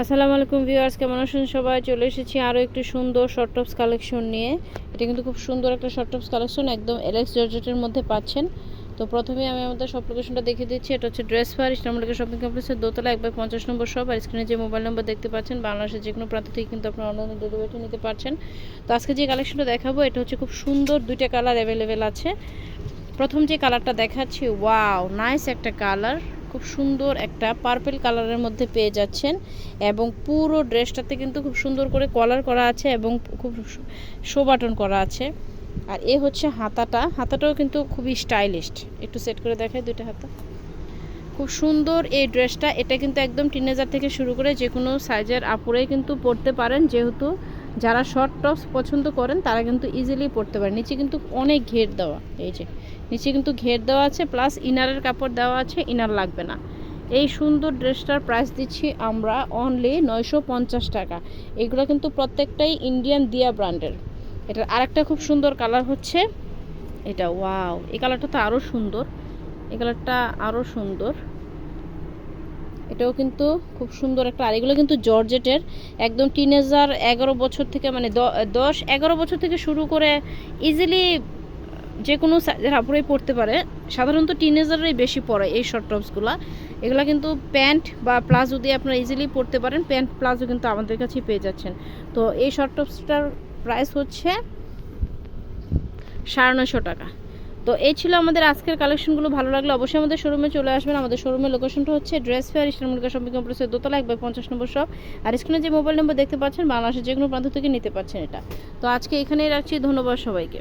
আসসালামু আলাইকুম ভিউয়ার্স, কেমন আছেন সবাই? চলে এসেছি আরও একটু সুন্দর শর্ট টপস কালেকশন নিয়ে। এটা কিন্তু খুব সুন্দর একটা শর্ট টপস কালেকশন, একদম এলএক্স জর্জেটের মধ্যে পাচ্ছেন। তো প্রথমেই আমি আমাদের শপ লোকেশনটা দেখিয়ে দিচ্ছি। এটা হচ্ছে ড্রেস ফার ইস্টামলিকা শপিং কমপ্লেক্সের দোতলা 1/50 নম্বর শপ। আর স্ক্রিনে যে মোবাইল নম্বর দেখতে পাচ্ছেন, বাংলাদেশের যে কোনো প্রান্ত থেকে কিন্তু আপনারা অনলাইনে ডেলিভারি নিতে পারছেন। তো আজকে যে কালেকশনটা দেখাবো এটা হচ্ছে খুব সুন্দর, দুইটা কালার অ্যাভেলেবেল আছে। প্রথম যে কালারটা দেখাচ্ছি, ওয়াও নাইস একটা কালার, খুব সুন্দর একটা পার্পল কালারের মধ্যে পেয়ে যাচ্ছেন। এবং পুরো ড্রেসটাতে কিন্তু খুব সুন্দর করে কলার করা আছে এবং খুব শো বাটন করা আছে। আর এ হচ্ছে হাতাটাও কিন্তু খুবই স্টাইলিশড। একটু সেট করে দেখাই দুইটা হাতা। খুব সুন্দর এই ড্রেসটা। এটা কিন্তু একদম টিনেজার থেকে শুরু করে যে কোনো সাইজের আপুরাই কিন্তু পরতে পারেন, যেহেতু যারা শর্ট টপস পছন্দ করেন তারা কিন্তু ইজিলি পরতে পারেন। নিচে কিন্তু অনেক ঘের দেওয়া, এই যে নিচে কিন্তু ঘের দেওয়া আছে, প্লাস ইনারের কাপড় দেওয়া আছে, ইনার লাগবে না। এই সুন্দর ড্রেসটার প্রাইস দিচ্ছি আমরা অনলি 950 টাকা। এগুলো কিন্তু প্রত্যেকটাই ইন্ডিয়ান দিয়া ব্র্যান্ডের। এটার আরেকটা খুব সুন্দর কালার হচ্ছে এটা, ওয়াও এই কালারটা তো আরও সুন্দর, এই কালারটা আরও সুন্দর। এটাও কিন্তু খুব সুন্দর একটা। আর এগুলো কিন্তু জর্জেটের, একদম টিনেজার 11 বছর থেকে, মানে 10-11 বছর থেকে শুরু করে ইজিলি যে কোনো সাইজের আপুরাই পরতে পারে। সাধারণত টিনেজাররাই বেশি পরে এই শর্ট টপসগুলো। এগুলো কিন্তু প্যান্ট বা প্লাজো দিয়ে আপনারা ইজিলি পরতে পারেন। প্যান্ট প্লাজো কিন্তু আমাদের কাছেই পেয়ে যাচ্ছেন। তো এই শর্ট টপসটার প্রাইস হচ্ছে 950 টাকা। তো এই ছিল আমাদের আজকের কালেকশনগুলো। ভালো লাগলে অবশ্যই আমাদের শোরুমে চলে আসবেন। আমাদের শোরুমের লোকেশনটা হচ্ছে ড্রেস ফেয়ার ইস্টামলিকা শপিং কমপ্লেক্সের দোতলা 1/50 নম্বর শপ। আর স্ক্রিনে যে মোবাইল নম্বর দেখতে পাচ্ছেন, বাংলাদেশের যে কোনো প্রান্ত থেকে নিতে পারছেন এটা। তো আজকে এখানেই রাখছি, ধন্যবাদ সবাইকে।